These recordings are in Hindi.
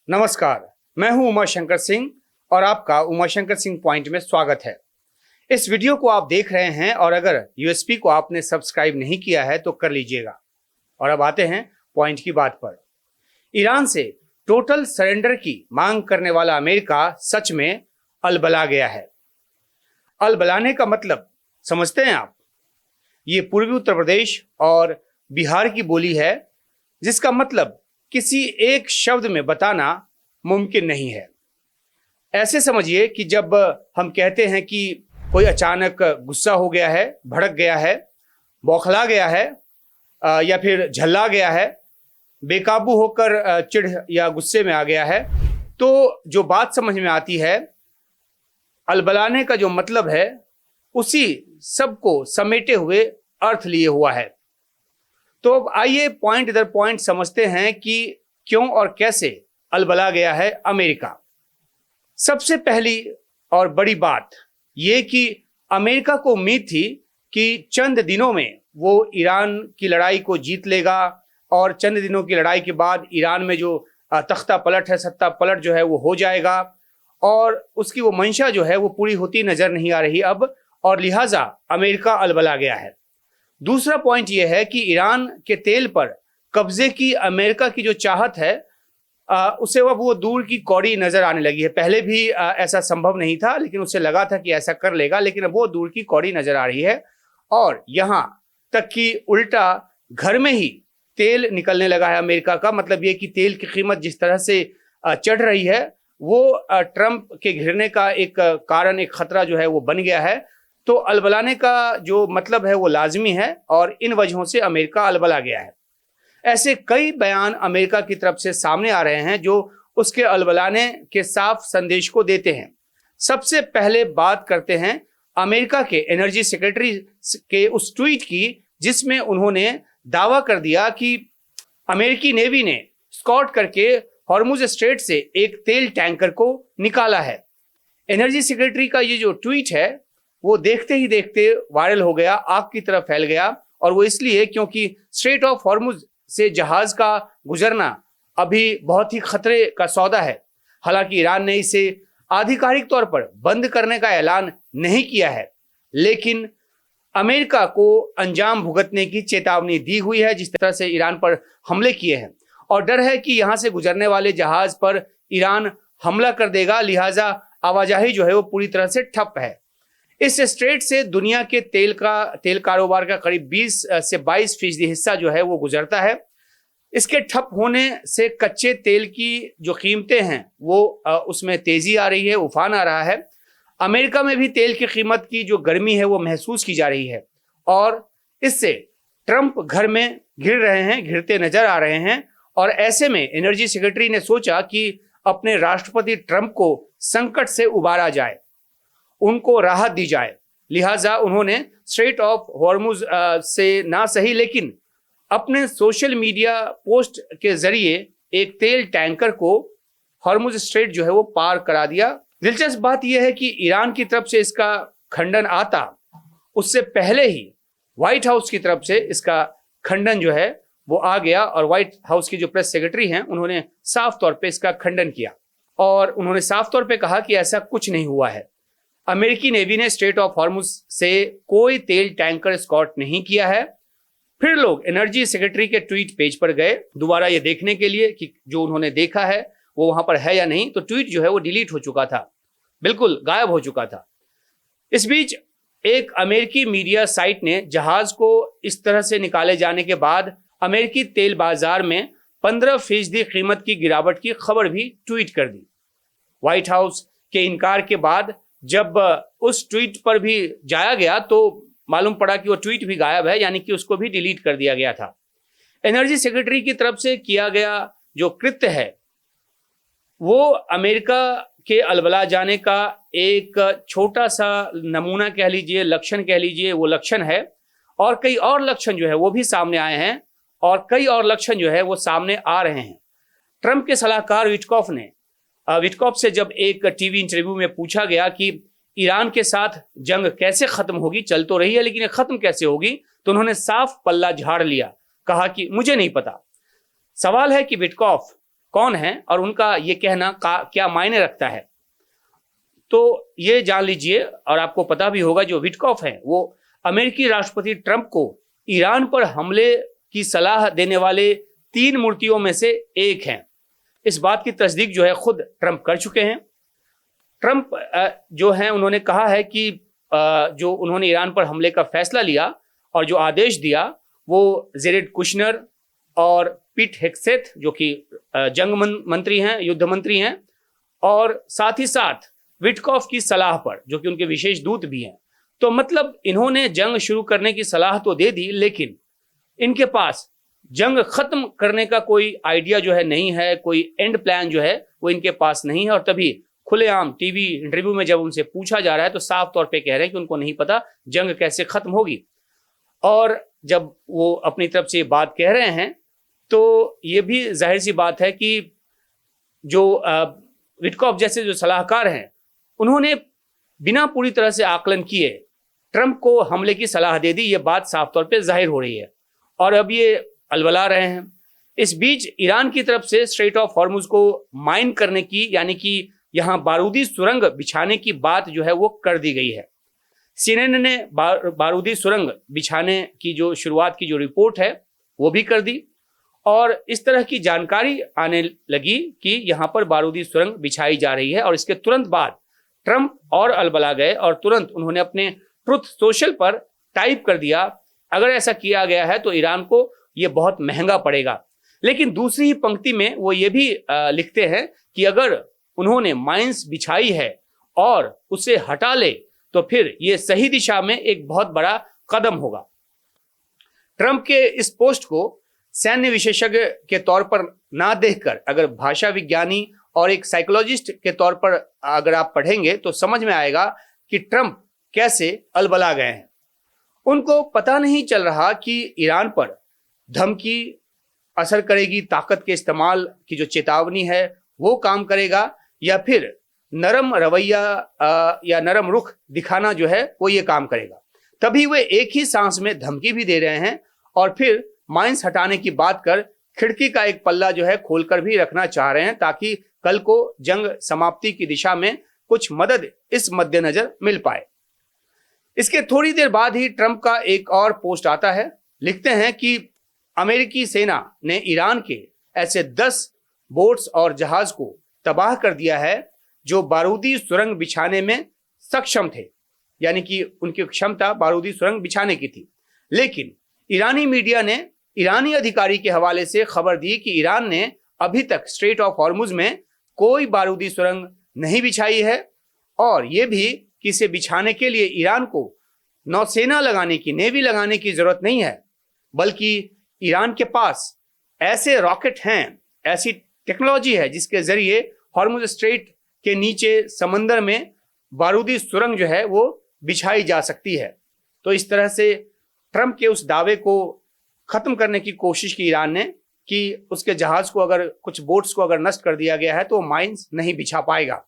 नमस्कार, मैं हूं उमाशंकर सिंह और आपका उमाशंकर सिंह पॉइंट में स्वागत है। इस वीडियो को आप देख रहे हैं और अगर यूएसपी को आपने सब्सक्राइब नहीं किया है तो कर लीजिएगा। और अब आते हैं पॉइंट की बात पर। ईरान से टोटल सरेंडर की मांग करने वाला अमेरिका सच में अलबला गया है। अलबलाने का मतलब समझते हैं आप? ये पूर्वी उत्तर प्रदेश और बिहार की बोली है जिसका मतलब किसी एक शब्द में बताना मुमकिन नहीं है। ऐसे समझिए कि जब हम कहते हैं कि कोई अचानक गुस्सा हो गया है, भड़क गया है, बौखला गया है या फिर झल्ला गया है, बेकाबू होकर चिढ़ या गुस्से में आ गया है, तो जो बात समझ में आती है, अलबलाने का जो मतलब है उसी सबको समेटे हुए अर्थ लिए हुआ है। तो अब आइए पॉइंट दर पॉइंट समझते हैं कि क्यों और कैसे अलबला गया है अमेरिका। सबसे पहली और बड़ी बात यह कि अमेरिका को उम्मीद थी कि चंद दिनों में वो ईरान की लड़ाई को जीत लेगा और चंद दिनों की लड़ाई के बाद ईरान में जो तख्ता पलट है, सत्ता पलट जो है वो हो जाएगा और उसकी वो मंशा जो है वो पूरी होती नजर नहीं आ रही अब, और लिहाजा अमेरिका अलबला गया है। दूसरा पॉइंट यह है कि ईरान के तेल पर कब्जे की अमेरिका की जो चाहत है उसे अब वो दूर की कौड़ी नजर आने लगी है। पहले भी ऐसा संभव नहीं था, लेकिन उसे लगा था कि ऐसा कर लेगा, लेकिन अब वो दूर की कौड़ी नजर आ रही है। और यहां तक कि उल्टा घर में ही तेल निकलने लगा है अमेरिका का। मतलब ये कि तेल की कीमत जिस तरह से चढ़ रही है वो ट्रंप के घिरने का एक कारण, एक खतरा जो है वो बन गया है। तो अलबलाने का जो मतलब है वो लाजमी है और इन वजहों से अमेरिका अलबला गया है। ऐसे कई बयान अमेरिका की तरफ से सामने आ रहे हैं जो उसके अलबलाने के साफ संदेश को देते हैं। सबसे पहले बात करते हैं अमेरिका के एनर्जी सेक्रेटरी के उस ट्वीट की जिसमें उन्होंने दावा कर दिया कि अमेरिकी नेवी ने स्कॉट करके हॉर्मुज स्ट्रेट से एक तेल टैंकर को निकाला है। एनर्जी सेक्रेटरी का ये जो ट्वीट है वो देखते ही देखते वायरल हो गया, आग की तरह फैल गया। और वो इसलिए क्योंकि स्ट्रेट ऑफ हॉर्मुज से जहाज का गुजरना अभी बहुत ही खतरे का सौदा है। हालांकि ईरान ने इसे आधिकारिक तौर पर बंद करने का ऐलान नहीं किया है, लेकिन अमेरिका को अंजाम भुगतने की चेतावनी दी हुई है जिस तरह से ईरान पर हमले किए हैं। और डर है कि यहां से गुजरने वाले जहाज पर ईरान हमला कर देगा, लिहाजा आवाजाही जो है वो पूरी तरह से ठप है। इस स्ट्रेट से दुनिया के तेल कारोबार का करीब 20 से 22% हिस्सा जो है वो गुजरता है। इसके ठप होने से कच्चे तेल की जो कीमतें हैं वो उसमें तेजी आ रही है, उफान आ रहा है। अमेरिका में भी तेल की कीमत की जो गर्मी है वो महसूस की जा रही है और इससे ट्रंप घर में घिर रहे हैं, घिरते नजर आ रहे हैं। और ऐसे में एनर्जी सेक्रेटरी ने सोचा कि अपने राष्ट्रपति ट्रंप को संकट से उबारा जाए, उनको राहत दी जाए। लिहाजा उन्होंने स्ट्रेट ऑफ हॉर्मुज से ना सही लेकिन अपने सोशल मीडिया पोस्ट के जरिए एक तेल टैंकर को हॉर्मुज स्ट्रेट जो है वो पार करा दिया। दिलचस्प बात यह है कि ईरान की तरफ से इसका खंडन आता उससे पहले ही व्हाइट हाउस की तरफ से इसका खंडन जो है वो आ गया और व्हाइट हाउस की जो प्रेस सेक्रेटरी हैं उन्होंने साफ तौर पे इसका खंडन किया और उन्होंने साफ तौर पे कहा कि ऐसा कुछ नहीं हुआ है। अमेरिकी नेवी ने स्ट्रेट ऑफ हॉर्मुज से कोई तेल टैंकर स्कॉट नहीं किया है। फिर लोग एनर्जी सेक्रेटरी के ट्वीट पेज पर गए दोबारा ये देखने के लिए कि जो उन्होंने देखा है वो वहां पर है या नहीं। तो ट्वीट जो है वो डिलीट हो चुका था, बिल्कुल गायब हो चुका था। इस बीच एक अमेरिकी मीडिया साइट ने जहाज को इस तरह से निकाले जाने के बाद अमेरिकी तेल बाजार में 15% कीमत की गिरावट की खबर भी ट्वीट कर दी। व्हाइट हाउस के इनकार के बाद जब उस ट्वीट पर भी जाया गया तो मालूम पड़ा कि वो ट्वीट भी गायब है, यानी कि उसको भी डिलीट कर दिया गया था। एनर्जी सेक्रेटरी की तरफ से किया गया जो कृत्य है वो अमेरिका के अलबला जाने का एक छोटा सा नमूना कह लीजिए, लक्षण कह लीजिए, वो लक्षण है। और कई और लक्षण जो है वो भी सामने आए हैं और कई और लक्षण जो है वो सामने आ रहे हैं। ट्रंप के सलाहकार विटकॉफ से जब एक टीवी इंटरव्यू में पूछा गया कि ईरान के साथ जंग कैसे खत्म होगी, चल तो रही है लेकिन ये खत्म कैसे होगी, तो उन्होंने साफ पल्ला झाड़ लिया, कहा कि मुझे नहीं पता। सवाल है कि विटकॉफ कौन है और उनका ये कहना क्या मायने रखता है। तो ये जान लीजिए, और आपको पता भी होगा, जो विटकॉफ है वो अमेरिकी राष्ट्रपति ट्रंप को ईरान पर हमले की सलाह देने वाले 3 मूर्तियों में से एक हैं। इस बात की तस्दीक जो है खुद ट्रंप कर चुके हैं। ट्रंप जो हैं उन्होंने कहा है कि जो उन्होंने ईरान पर हमले का फैसला लिया और जो आदेश दिया वो जेरेड कुशनर और पीट हेग्सेथ जो कि जंग मंत्री हैं, युद्ध मंत्री हैं, और साथ ही साथ विटकॉफ की सलाह पर, जो कि उनके विशेष दूत भी हैं। तो मतलब इन्होंने जंग शुरू करने की सलाह तो दे दी, लेकिन इनके पास जंग खत्म करने का कोई आइडिया जो है नहीं है, कोई एंड प्लान जो है वो इनके पास नहीं है। और तभी खुलेआम टीवी इंटरव्यू में जब उनसे पूछा जा रहा है तो साफ तौर पे कह रहे हैं कि उनको नहीं पता जंग कैसे खत्म होगी। और जब वो अपनी तरफ से ये बात कह रहे हैं तो ये भी जाहिर सी बात है कि जो विटकॉफ जैसे जो सलाहकार हैं उन्होंने बिना पूरी तरह से आकलन किए ट्रंप को हमले की सलाह दे दी। ये बात साफ तौर पे जाहिर हो रही है और अब ये अलबला रहे हैं। इस बीच ईरान की तरफ से स्ट्रेट ऑफ हॉर्मुज को माइन करने की, यानी कि यहाँ बारूदी सुरंग बिछाने की बात जो है वो कर दी गई है। सीएनएन ने बारूदी सुरंग बिछाने की जो शुरुआत की जो रिपोर्ट है वो भी कर दी और इस तरह की जानकारी आने लगी कि यहाँ पर बारूदी सुरंग बिछाई जा रही है। और इसके तुरंत बाद ट्रंप और अलबला गए और तुरंत उन्होंने अपने ट्रुथ सोशल पर टाइप कर दिया, अगर ऐसा किया गया है तो ईरान को ये बहुत महंगा पड़ेगा। लेकिन दूसरी ही पंक्ति में वो ये भी लिखते हैं कि अगर उन्होंने माइंस बिछाई है और उसे हटा ले तो फिर ये सही दिशा में एक बहुत बड़ा कदम होगा। ट्रंप के इस पोस्ट को सैन्य विशेषज्ञ के तौर पर ना देखकर अगर भाषा विज्ञानी और एक साइकोलॉजिस्ट के तौर पर अगर आप पढ़ेंगे तो समझ में आएगा कि ट्रंप कैसे अलबला गए हैं। उनको पता नहीं चल रहा कि ईरान पर धमकी असर करेगी, ताकत के इस्तेमाल की जो चेतावनी है वो काम करेगा, या फिर नरम रवैया या नरम रुख दिखाना जो है वो ये काम करेगा। तभी वे एक ही सांस में धमकी भी दे रहे हैं और फिर माइंस हटाने की बात कर खिड़की का एक पल्ला जो है खोलकर भी रखना चाह रहे हैं ताकि कल को जंग समाप्ति की दिशा में कुछ मदद इस मद्देनजर मिल पाए। इसके थोड़ी देर बाद ही ट्रंप का एक और पोस्ट आता है। लिखते हैं कि अमेरिकी सेना ने ईरान के ऐसे 10 बोट्स और जहाज को तबाह कर दिया है जो बारूदी सुरंग बिछाने में सक्षम थे, यानी कि उनकी क्षमता बारूदी सुरंग बिछाने की थी। लेकिन ईरानी मीडिया ने ईरानी अधिकारी के हवाले से खबर दी कि ईरान ने अभी तक स्ट्रेट ऑफ हॉर्मुज में कोई बारूदी सुरंग नहीं बिछाई है और यह भी कि इसे बिछाने के लिए ईरान को नौसेना लगाने की, नेवी लगाने की जरूरत नहीं है, बल्कि ईरान के पास ऐसे रॉकेट हैं, ऐसी टेक्नोलॉजी है जिसके जरिए हॉर्मुज स्ट्रेट के नीचे समंदर में बारूदी सुरंग जो है वो बिछाई जा सकती है। तो इस तरह से ट्रंप के उस दावे को खत्म करने की कोशिश की ईरान ने कि उसके जहाज को अगर, कुछ बोट्स को अगर नष्ट कर दिया गया है तो माइंस नहीं बिछा पाएगा।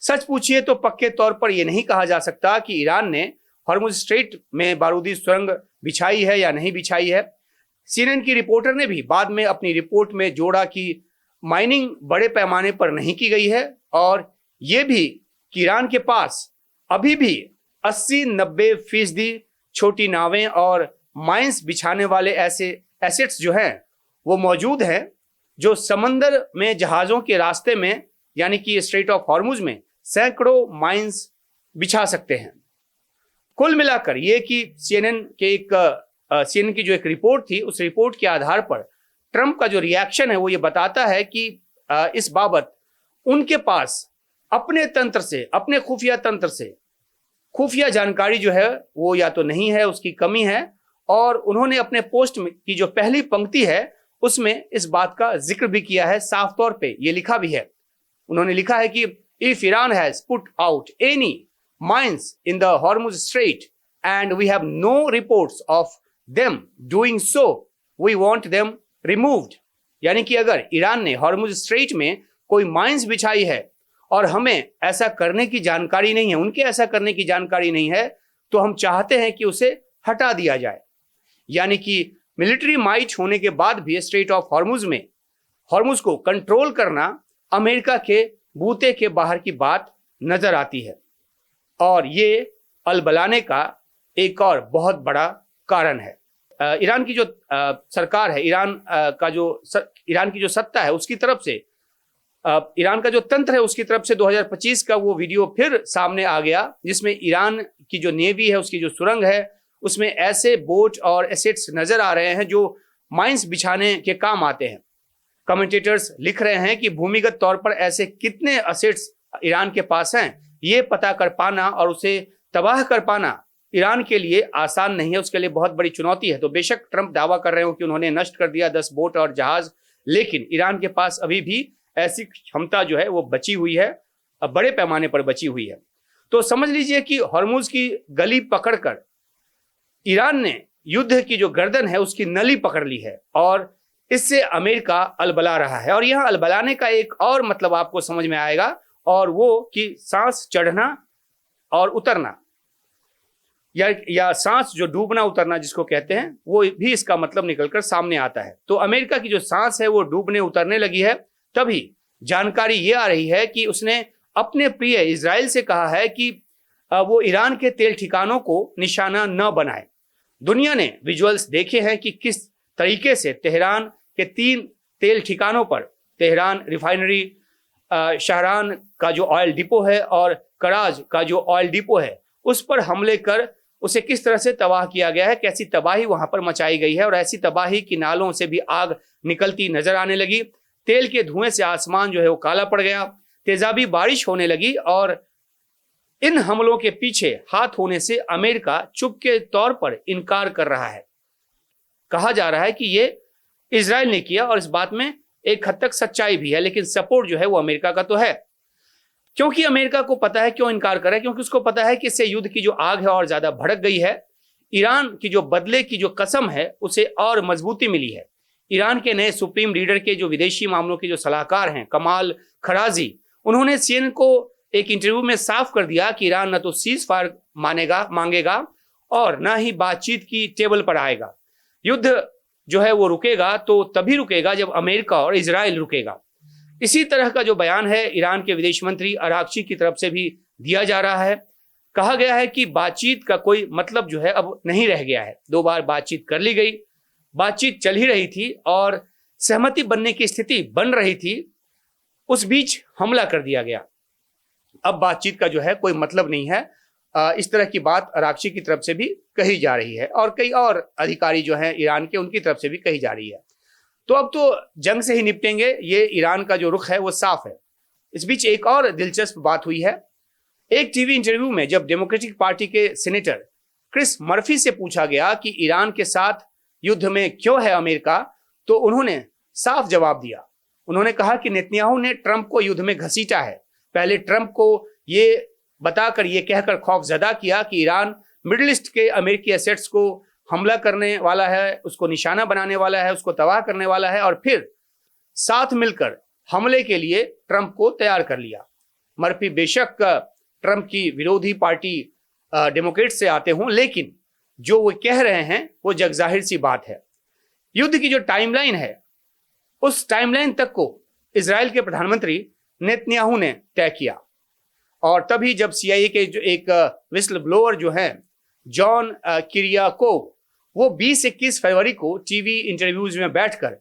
सच पूछिए तो पक्के तौर पर यह नहीं कहा जा सकता कि ईरान ने हॉर्मुज स्ट्रेट में बारूदी सुरंग बिछाई है या नहीं बिछाई है। सीएनएन की रिपोर्टर ने भी बाद में अपनी रिपोर्ट में जोड़ा कि माइनिंग बड़े पैमाने पर नहीं की गई है और यह भी कि ईरान के पास अभी भी 80-90% छोटी नावें और माइंस बिछाने वाले ऐसे एसेट्स जो हैं वो मौजूद हैं जो समंदर में जहाज़ों के रास्ते में, यानी कि स्ट्रेट ऑफ हॉर्मुज में सैकड़ों माइंस बिछा सकते हैं। कुल मिलाकर ये कि सीएनएन की जो एक रिपोर्ट थी, उस रिपोर्ट के आधार पर ट्रंप का जो रिएक्शन है वो ये बताता है कि इस बाबत उनके पास अपने तंत्र से, अपने खुफिया तंत्र से खुफिया जानकारी जो है वो या तो नहीं है, उसकी कमी है। और उन्होंने अपने पोस्ट में की जो पहली पंक्ति है उसमें इस बात का जिक्र भी किया है, साफ तौर पे ये लिखा भी है। उन्होंने लिखा है कि if Iran has put out any mines in the Hormuz Strait and we have no reports of them doing so, we want them removed. यानी कि अगर ईरान ने हॉर्मुज स्ट्रेट में कोई माइंस बिछाई है और हमें ऐसा करने की जानकारी नहीं है, उनके ऐसा करने की जानकारी नहीं है, तो हम चाहते हैं कि उसे हटा दिया जाए। यानी कि मिलिट्री माइट होने के बाद भी स्ट्रेट ऑफ हॉर्मुज में हॉर्मुज को कंट्रोल करना अमेरिका के बूते के बाहर की बात नजर आती है और ये अलबलाने का एक और बहुत बड़ा कारण है। ईरान की जो सरकार है, ईरान की जो सत्ता है उसकी तरफ से, ईरान का जो तंत्र है उसकी तरफ से 2025 का वो वीडियो फिर सामने आ गया जिसमें ईरान की जो नेवी है, उसकी जो सुरंग है, उसमें ऐसे बोट और एसेट्स नजर आ रहे हैं जो माइंस बिछाने के काम आते हैं। कमेंटेटर्स लिख रहे हैं कि भूमिगत तौर पर ऐसे कितने एसेट्स ईरान के पास हैं, ये पता कर पाना और उसे तबाह कर पाना ईरान के लिए आसान नहीं है, उसके लिए बहुत बड़ी चुनौती है। तो बेशक ट्रंप दावा कर रहे हो कि उन्होंने नष्ट कर दिया 10 बोट और जहाज, लेकिन ईरान के पास अभी भी ऐसी क्षमता जो है वो बची हुई है, बड़े पैमाने पर बची हुई है। तो समझ लीजिए कि हॉर्मुज की गली पकड़कर ईरान ने युद्ध की जो गर्दन है उसकी नली पकड़ ली है और इससे अमेरिका अलबला रहा है। और यह अलबलाने का एक और मतलब आपको समझ में आएगा, और वो कि सांस चढ़ना और उतरना, या सांस जो डूबना उतरना जिसको कहते हैं, वो भी इसका मतलब निकलकर सामने आता है। तो अमेरिका की जो सांस है वो डूबने उतरने लगी है। तभी जानकारी ये आ रही है कि उसने अपने प्रिय इजराइल से कहा है कि वो ईरान के तेल ठिकानों को निशाना न बनाए। दुनिया ने विजुअल्स देखे हैं कि किस तरीके से तेहरान के 3 तेल ठिकानों पर, तेहरान रिफाइनरी, शहरान का जो ऑयल डिपो है और कराज का जो ऑयल डिपो है, उस पर हमले कर उसे किस तरह से तबाह किया गया है, कैसी तबाही वहां पर मचाई गई है। और ऐसी तबाही की नालों से भी आग निकलती नजर आने लगी। तेल के धुएं से आसमान जो है वो काला पड़ गया, तेजाबी बारिश होने लगी। और इन हमलों के पीछे हाथ होने से अमेरिका चुप के तौर पर इनकार कर रहा है। कहा जा रहा है कि ये इजराइल ने किया और इस बात में एक हद तक सच्चाई भी है, लेकिन सपोर्ट जो है वो अमेरिका का तो है। क्योंकि अमेरिका को पता है क्यों इनकार कर रहा है, क्योंकि उसको पता है कि इससे युद्ध की जो आग है और ज्यादा भड़क गई है। ईरान की जो बदले की जो कसम है उसे और मजबूती मिली है। ईरान के नए सुप्रीम लीडर के जो विदेशी मामलों के जो सलाहकार हैं, कमाल खराजी, उन्होंने सीएनएन को एक इंटरव्यू में साफ कर दिया कि ईरान न तो सीज फायर मांगेगा और न ही बातचीत की टेबल पर आएगा। युद्ध जो है वो रुकेगा तो तभी रुकेगा जब अमेरिका और इजराइल रुकेगा। इसी तरह का जो बयान है ईरान के विदेश मंत्री अरागची की तरफ से भी दिया जा रहा है। कहा गया है कि बातचीत का कोई मतलब जो है अब नहीं रह गया है। 2 बार बातचीत कर ली गई, बातचीत चल ही रही थी और सहमति बनने की स्थिति बन रही थी, उस बीच हमला कर दिया गया। अब बातचीत का जो है कोई मतलब नहीं है। इस तरह की बात अरागची की तरफ से भी कही जा रही है और कई और अधिकारी जो हैं ईरान के, उनकी तरफ से भी कही जा रही है। तो अब तो जंग से ही निपटेंगे, ये ईरान का जो रुख है वो साफ है। इस बीच एक और दिलचस्प बात हुई है। एक टीवी इंटरव्यू में जब डेमोक्रेटिक पार्टी के सीनेटर क्रिस मर्फी से पूछा गया कि ईरान के साथ युद्ध में क्यों है अमेरिका, तो उन्होंने साफ जवाब दिया। उन्होंने कहा कि नेतन्याहू ने ट्रंप को युद्ध में घसीटा है। पहले ट्रंप को ये बताकर, ये कहकर खौफजदा किया कि ईरान मिडिल ईस्ट के अमेरिकी एसेट्स को हमला करने वाला है, उसको निशाना बनाने वाला है, उसको तबाह करने वाला है, और फिर साथ मिलकर हमले के लिए ट्रंप को तैयार कर लिया। मर्फी बेशक ट्रंप की विरोधी पार्टी डेमोक्रेट से आते हों, लेकिन जो वो कह रहे हैं वो जगजाहिर सी बात है। युद्ध की जो टाइमलाइन है उस टाइमलाइन तक को इजराइल के प्रधानमंत्री नेतन्याहू ने तय किया। और तभी जब सीआईए के जो एक विस्ल ब्लोअर जो हैं जॉन किरियाकोव, वो 20-21 फरवरी को टीवी इंटरव्यूज में बैठकर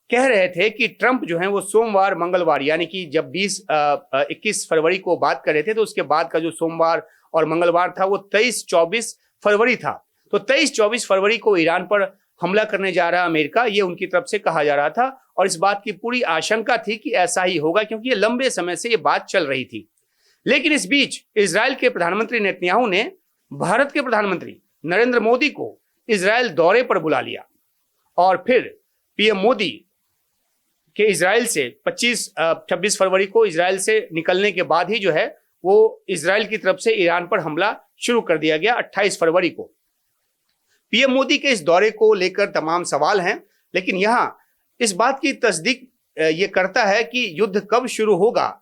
कह रहे थे कि ट्रंप जो है वो सोमवार मंगलवार, यानी कि जब 20-21 फरवरी को बात कर रहे थे तो उसके बाद का जो सोमवार और मंगलवार था वो 23-24 फरवरी था। तो 23-24 फरवरी को ईरान पर हमला करने जा रहा अमेरिका, ये उनकी तरफ से कहा जा रहा था। और इस बात की पूरी आशंका थी कि ऐसा ही होगा, क्योंकि ये लंबे समय से ये बात चल रही थी। लेकिन इस बीच इजराइल के प्रधानमंत्री नेतन्याहू ने भारत के प्रधानमंत्री नरेंद्र मोदी को इजराइल दौरे पर बुला लिया और फिर पीएम मोदी के इजराइल से 26 फरवरी को इजराइल से निकलने के बाद ही जो है वो इजराइल की तरफ से ईरान पर हमला शुरू कर दिया गया 28 फरवरी को। पीएम मोदी के इस दौरे को लेकर तमाम सवाल हैं, लेकिन यहां इस बात की तस्दीक ये करता है कि युद्ध कब शुरू होगा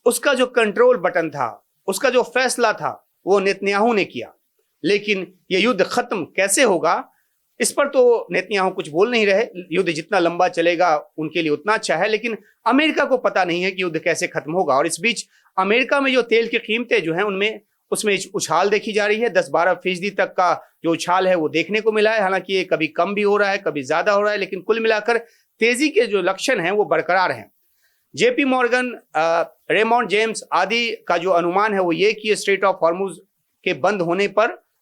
उसका जो कंट्रोल बटन था, उसका जो फैसला था, वो नेतन्याहू ने किया। लेकिन ये युद्ध खत्म कैसे होगा इस पर तो नेतन्याहू कुछ बोल नहीं रहे। युद्ध जितना लंबा चलेगा उनके लिए उतना अच्छा है, लेकिन अमेरिका को पता नहीं है कि युद्ध कैसे खत्म होगा। और इस बीच अमेरिका में जो तेल की कीमतें जो हैं उनमें उसमें उछाल देखी जा रही है। 10-12% तक का जो उछाल है वो देखने को मिला है। हालांकि ये कभी कम भी हो रहा है, कभी ज्यादा हो रहा है, लेकिन कुल मिलाकर तेजी के जो लक्षण हैं वो बरकरार हैं। जेपी मॉर्गन, रेमोंड जेम्स आदि का जो अनुमान है वो ये कि स्ट्रेट ऑफ हॉर्मुज के बंद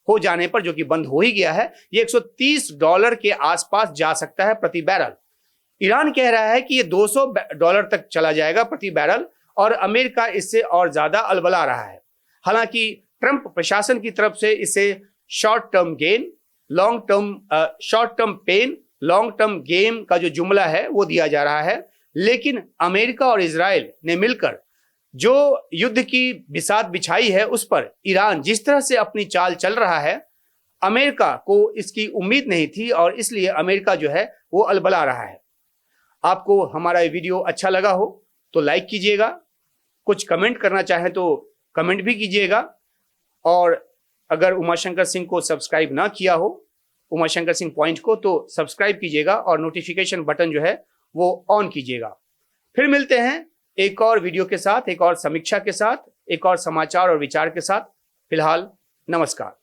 हो जाने पर, जो कि बंद हो ही गया है, ये $130 के आसपास जा सकता है प्रति बैरल। ईरान कह रहा है कि ये $200 तक चला जाएगा प्रति बैरल, और अमेरिका इससे और ज्यादा अलबला रहा है। हालांकि ट्रंप प्रशासन की तरफ से इसे short term pain long term game का जो जुमला है वो दिया जा रहा है। लेकिन अमेरिका और इजराइल ने मिलकर जो युद्ध की बिसात बिछाई है उस पर ईरान जिस तरह से अपनी चाल चल रहा है, अमेरिका को इसकी उम्मीद नहीं थी, और इसलिए अमेरिका जो है वो अलबला रहा है। आपको हमारा ये वीडियो अच्छा लगा हो तो लाइक कीजिएगा, कुछ कमेंट करना चाहें तो कमेंट भी कीजिएगा, और अगर उमाशंकर सिंह को सब्सक्राइब ना किया हो, उमाशंकर सिंह पॉइंट को, तो सब्सक्राइब कीजिएगा और नोटिफिकेशन बटन जो है वो ऑन कीजिएगा। फिर मिलते हैं एक और वीडियो के साथ, एक और समीक्षा के साथ, एक और समाचार और विचार के साथ। फिलहाल नमस्कार।